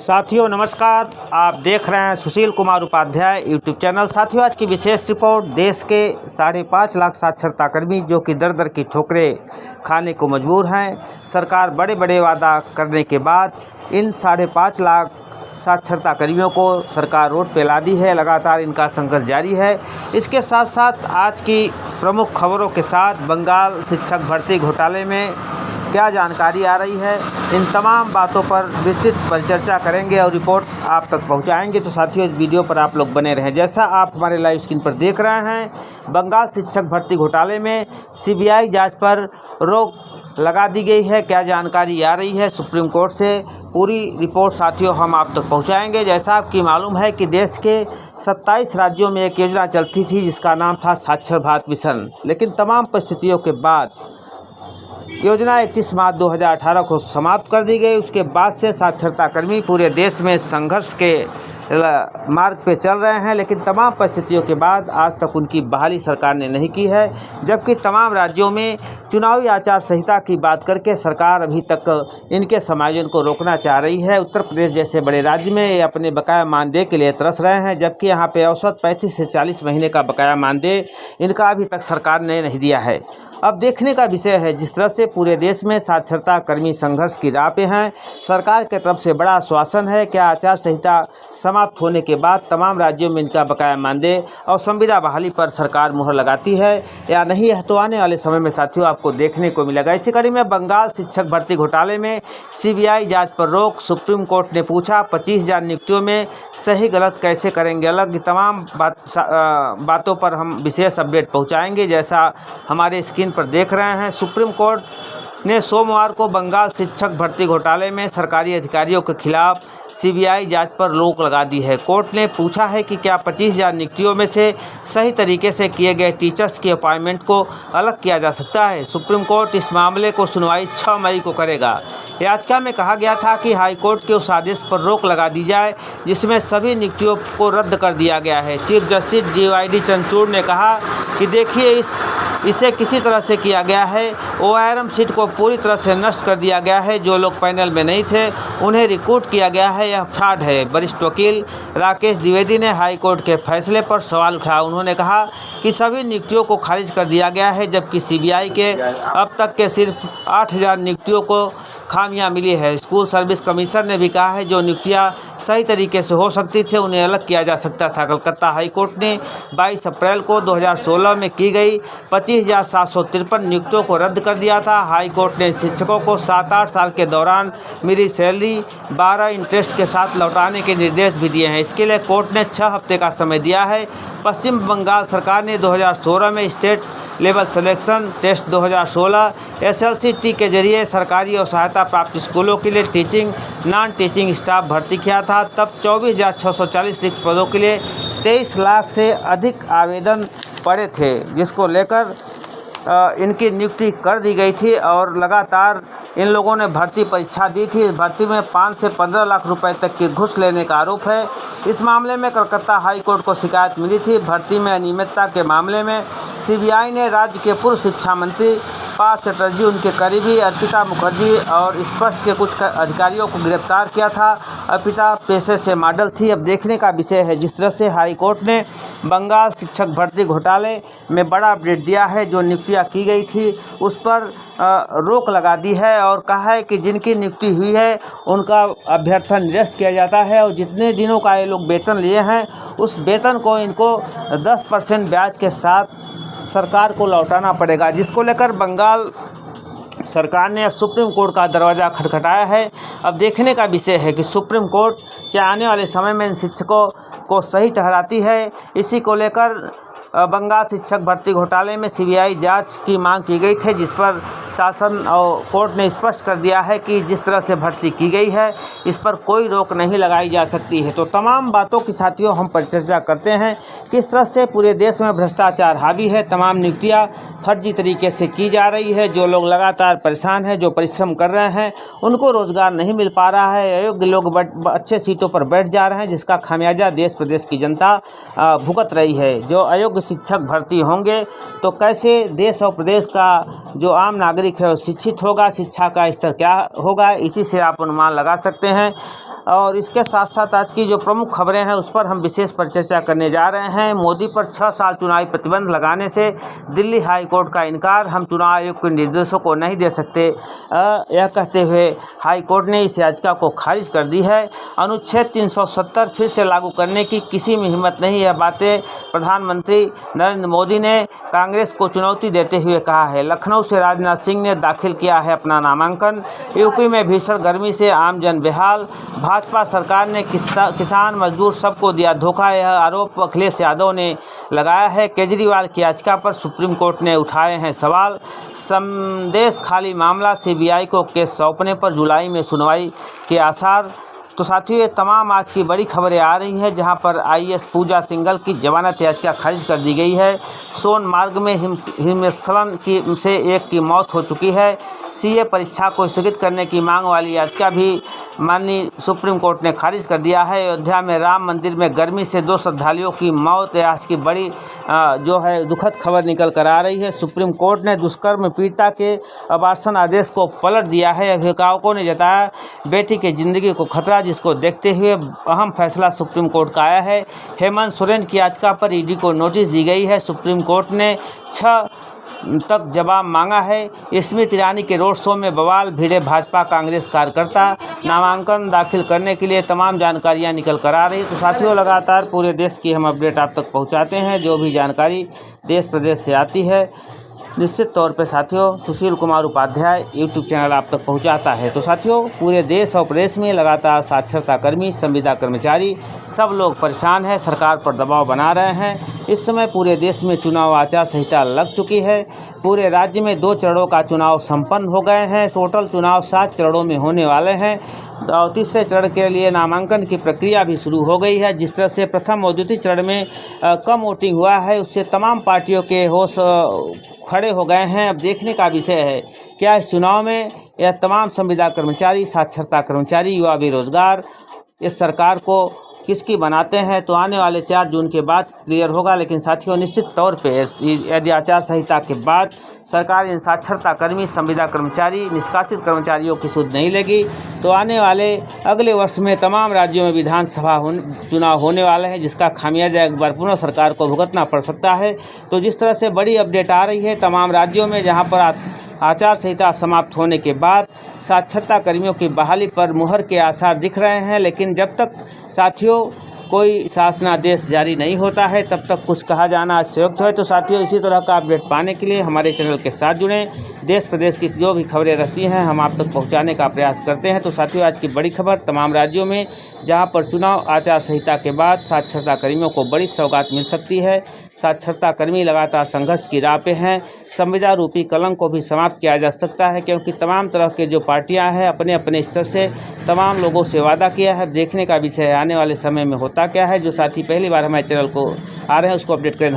साथियों नमस्कार, आप देख रहे हैं सुशील कुमार उपाध्याय यूट्यूब चैनल। साथियों आज की विशेष रिपोर्ट, देश के 5.5 लाख साक्षरता कर्मी जो कि दर दर की ठोकरें खाने को मजबूर हैं। सरकार बड़े बड़े वादा करने के बाद इन 5.5 लाख साक्षरता कर्मियों को सरकार रोड पे ला दी है। लगातार इनका संघर्ष जारी है। इसके साथ साथ आज की प्रमुख खबरों के साथ बंगाल शिक्षक भर्ती घोटाले में क्या जानकारी आ रही है, इन तमाम बातों पर विस्तृत परिचर्चा करेंगे और रिपोर्ट आप तक पहुंचाएंगे। तो साथियों इस वीडियो पर आप लोग बने रहें। जैसा आप हमारे लाइव स्क्रीन पर देख रहे हैं, बंगाल शिक्षक भर्ती घोटाले में सीबीआई जांच पर रोक लगा दी गई है। क्या जानकारी आ रही है सुप्रीम कोर्ट से, पूरी रिपोर्ट साथियों हम आप तक पहुंचाएंगे। जैसा आपकी मालूम है कि देश के 27 राज्यों में एक योजना चलती थी जिसका नाम था साक्षर भारत मिशन, लेकिन तमाम परिस्थितियों के बाद योजना 31 मार्च 2018 को समाप्त कर दी गई। उसके बाद से साक्षरता कर्मी पूरे देश में संघर्ष के मार्ग पे चल रहे हैं, लेकिन तमाम परिस्थितियों के बाद आज तक उनकी बहाली सरकार ने नहीं की है। जबकि तमाम राज्यों में चुनावी आचार संहिता की बात करके सरकार अभी तक इनके समायोजन को रोकना चाह रही है। उत्तर प्रदेश जैसे बड़े राज्य में ये अपने बकाया मानदेय के लिए तरस रहे हैं, जबकि यहाँ पे औसत 35 से 40 महीने का बकाया मानदेय इनका अभी तक सरकार ने नहीं दिया है। अब देखने का विषय है जिस तरह से पूरे देश में साक्षरता कर्मी संघर्ष की राह पे हैं। सरकार की तरफ से बड़ा आश्वासन है, क्या आचार संहिता समाप्त होने के बाद तमाम राज्यों में इनका बकाया मानदेय और संविदा बहाली पर सरकार मुहर लगाती है या नहीं, यह तो आने वाले समय में साथियों आपको देखने को मिलेगा। इसी कड़ी में बंगाल शिक्षक भर्ती घोटाले में सीबीआई जांच पर रोक। सुप्रीम कोर्ट ने पूछा 25,000 नियुक्तियों में सही गलत कैसे करेंगे अलग। तमाम बातों पर हम विशेष अपडेट पहुँचाएँगे। जैसा हमारे स्क्रीन पर देख रहे हैं, सुप्रीम कोर्ट ने सोमवार को बंगाल शिक्षक भर्ती घोटाले में सरकारी अधिकारियों के खिलाफ सीबीआई जांच पर रोक लगा दी है। कोर्ट ने पूछा है कि क्या 25,000 नियुक्तियों में से सही तरीके से किए गए टीचर्स की अपॉइंटमेंट को अलग किया जा सकता है। सुप्रीम कोर्ट इस मामले को सुनवाई 6 मई को करेगा। याचिका में कहा गया था कि हाई कोर्ट के उस आदेश पर रोक लगा दी जाए जिसमें सभी नियुक्तियों को रद्द कर दिया गया है। चीफ जस्टिस DYD चंद्रचूड़ ने कहा कि देखिए इसे किसी तरह से किया गया है। OIRM सीट को पूरी तरह से नष्ट कर दिया गया है। जो लोग पैनल में नहीं थे उन्हें रिक्रूट किया गया है, यह फ्रॉड है। वरिष्ठ वकील राकेश द्विवेदी ने हाई कोर्ट के फैसले पर सवाल उठाया। उन्होंने कहा कि सभी नियुक्तियों को खारिज कर दिया गया है, जबकि सीबीआई के अब तक के सिर्फ 8,000 नियुक्तियों को खामियां मिली है। स्कूल सर्विस कमीशन ने भी कहा है जो नियुक्तियां सही तरीके से हो सकती थी उन्हें अलग किया जा सकता था। कलकत्ता हाई कोर्ट ने 22 अप्रैल को 2016 में की गई 25,753 नियुक्तियों को रद्द कर दिया था। हाई कोर्ट ने शिक्षकों को 7-8 साल के दौरान मिली सैलरी 12 इंटरेस्ट के साथ लौटाने के निर्देश भी दिए हैं। इसके लिए कोर्ट ने 6 हफ्ते का समय दिया है। पश्चिम बंगाल सरकार ने 2016 में state level selection test 2016 SLCT के जरिए सरकारी और सहायता प्राप्त स्कूलों के लिए टीचिंग नॉन टीचिंग स्टाफ भर्ती किया था। तब 24,640 रिक्त पदों के लिए 23 लाख से अधिक आवेदन पड़े थे, जिसको लेकर इनकी नियुक्ति कर दी गई थी और लगातार इन लोगों ने भर्ती परीक्षा दी थी। इस भर्ती में 5 से 15 लाख रुपए तक की घूस लेने का आरोप है। इस मामले में कलकत्ता हाई कोर्ट को शिकायत मिली थी। भर्ती में अनियमितता के मामले में सीबीआई ने राज्य के पूर्व शिक्षा मंत्री पार्थ चटर्जी, उनके करीबी अर्पिता मुखर्जी और स्पष्ट के कुछ अधिकारियों को गिरफ्तार किया था। अर्पिता पेशे से मॉडल थी। अब देखने का विषय है जिस तरह से हाई कोर्ट ने बंगाल शिक्षक भर्ती घोटाले में बड़ा अपडेट दिया है। जो नियुक्तियां की गई थी उस पर रोक लगा दी है और कहा है कि जिनकी नियुक्ति हुई है उनका अभ्यर्थन निरस्त किया जाता है और जितने दिनों का ये लोग वेतन लिए हैं उस वेतन को इनको 10% ब्याज के साथ सरकार को लौटाना पड़ेगा, जिसको लेकर बंगाल सरकार ने अब सुप्रीम कोर्ट का दरवाज़ा खटखटाया है। अब देखने का विषय है कि सुप्रीम कोर्ट क्या आने वाले समय में इन शिक्षकों को सही ठहराती है। इसी को लेकर बंगाल शिक्षक भर्ती घोटाले में सीबीआई जांच की मांग की गई थी, जिस पर शासन और कोर्ट ने स्पष्ट कर दिया है कि जिस तरह से भर्ती की गई है इस पर कोई रोक नहीं लगाई जा सकती है। तो तमाम बातों की साथियों हम परिचर्चा करते हैं किस तरह से पूरे देश में भ्रष्टाचार हावी है। तमाम नियुक्तियां फर्जी तरीके से की जा रही है। जो लोग लगातार परेशान हैं, जो परिश्रम कर रहे हैं, उनको रोज़गार नहीं मिल पा रहा है। अयोग्य लोग अच्छे सीटों पर बैठ जा रहे हैं, जिसका खामियाजा देश प्रदेश की जनता भुगत रही है। जो अयोग्य शिक्षक भर्ती होंगे तो कैसे देश और प्रदेश का जो आम नागरिक है वो शिक्षित होगा, शिक्षा का स्तर क्या होगा, इसी से आप अनुमान लगा सकते हैं। और इसके साथ साथ आज की जो प्रमुख खबरें हैं उस पर हम विशेष पर चर्चा करने जा रहे हैं। मोदी पर 6 साल चुनावी प्रतिबंध लगाने से दिल्ली हाई कोर्ट का इनकार, हम चुनाव आयोग के निर्देशों को नहीं दे सकते, यह कहते हुए हाई कोर्ट ने इस याचिका को खारिज कर दी है। अनुच्छेद 370 फिर से लागू करने की किसी में हिम्मत नहीं, यह बातें प्रधानमंत्री नरेंद्र मोदी ने कांग्रेस को चुनौती देते हुए कहा है। लखनऊ से राजनाथ सिंह ने दाखिल किया है अपना नामांकन। यूपी में भीषण गर्मी से आम जन बेहाल, भाजपा सरकार ने किसान मजदूर सबको दिया धोखा, यह आरोप अखिलेश यादव ने लगाया है। केजरीवाल की याचिका पर सुप्रीम कोर्ट ने उठाए हैं सवाल। संदेश खाली मामला, सीबीआई को केस सौंपने पर जुलाई में सुनवाई के आसार। तो साथियों, ये तमाम आज की बड़ी खबरें आ रही हैं, जहां पर आईएएस पूजा सिंघल की जमानत याचिका खारिज कर दी गई है। सोनमार्ग में हिमस्खलन से एक की मौत हो चुकी है। सीए परीक्षा को स्थगित करने की मांग वाली याचिका भी माननीय सुप्रीम कोर्ट ने खारिज कर दिया है। अयोध्या में राम मंदिर में गर्मी से 2 श्रद्धालुओं की मौत, आज की बड़ी जो है दुखद खबर निकल कर आ रही है। सुप्रीम कोर्ट ने दुष्कर्म पीड़िता के अबार्सन आदेश को पलट दिया है। अभिभावकों ने जताया बेटी की जिंदगी को खतरा, जिसको देखते हुए अहम फैसला सुप्रीम कोर्ट का आया है। हेमंत सोरेन की याचिका पर ईडी को नोटिस दी गई है। सुप्रीम कोर्ट ने 6 तक जवाब मांगा है। स्मृति ईरानी के रोड शो में बवाल, भिड़े भाजपा कांग्रेस कार्यकर्ता। नामांकन दाखिल करने के लिए तमाम जानकारियां निकल कर आ रही। तो साथियों, लगातार पूरे देश की हम अपडेट आप तक पहुंचाते हैं। जो भी जानकारी देश प्रदेश से आती है निश्चित तौर पे साथियों सुशील कुमार उपाध्याय यूट्यूब चैनल आप तक पहुंचाता है। तो साथियों, पूरे देश और प्रदेश में लगातार साक्षरता कर्मी, संविदा कर्मचारी सब लोग परेशान हैं, सरकार पर दबाव बना रहे हैं। इस समय पूरे देश में चुनाव आचार संहिता लग चुकी है। पूरे राज्य में 2 चरणों का चुनाव संपन्न हो गए हैं। टोटल चुनाव 7 चरणों में होने वाले हैं और तीसरे चरण के लिए नामांकन की प्रक्रिया भी शुरू हो गई है। जिस तरह से प्रथम और द्वितीय चरण में कम वोटिंग हुआ है, उससे तमाम पार्टियों के होश खड़े हो गए हैं। अब देखने का विषय है क्या इस चुनाव में यह तमाम संविदा कर्मचारी, साक्षरता कर्मचारी, युवा बेरोजगार इस सरकार को किसकी बनाते हैं। तो आने वाले 4 जून के बाद क्लियर होगा। लेकिन साथियों, निश्चित तौर पे यदि आचार संहिता के बाद सरकार इन साक्षरता कर्मी, संविदा कर्मचारी, निष्कासित कर्मचारियों की सुध नहीं लेगी तो आने वाले अगले वर्ष में तमाम राज्यों में विधानसभा चुनाव होने वाले हैं, जिसका खामियाजा एक बार पुनः सरकार को भुगतना पड़ सकता है। तो जिस तरह से बड़ी अपडेट आ रही है तमाम राज्यों में, जहां पर आचार संहिता समाप्त होने के बाद साक्षरता कर्मियों की बहाली पर मुहर के आसार दिख रहे हैं। लेकिन जब तक साथियों कोई शासनादेश जारी नहीं होता है तब तक कुछ कहा जाना अत्युक्त है। तो साथियों, इसी तरह का अपडेट पाने के लिए हमारे चैनल के साथ जुड़ें। देश प्रदेश की जो भी खबरें रहती हैं हम आप तक पहुंचाने का प्रयास करते हैं। तो साथियों, आज की बड़ी खबर तमाम राज्यों में जहां पर चुनाव आचार संहिता के बाद साक्षरता कर्मियों को बड़ी सौगात मिल सकती है। साक्षरता कर्मी लगातार संघर्ष की राह पे हैं। संविदा रूपी कलंक को भी समाप्त किया जा सकता है, क्योंकि तमाम तरह के जो पार्टियां हैं अपने अपने स्तर से तमाम लोगों से वादा किया है। देखने का विषय है आने वाले समय में होता क्या है। जो साथी पहली बार हमारे चैनल को आ रहे हैं उसको अपडेट करें।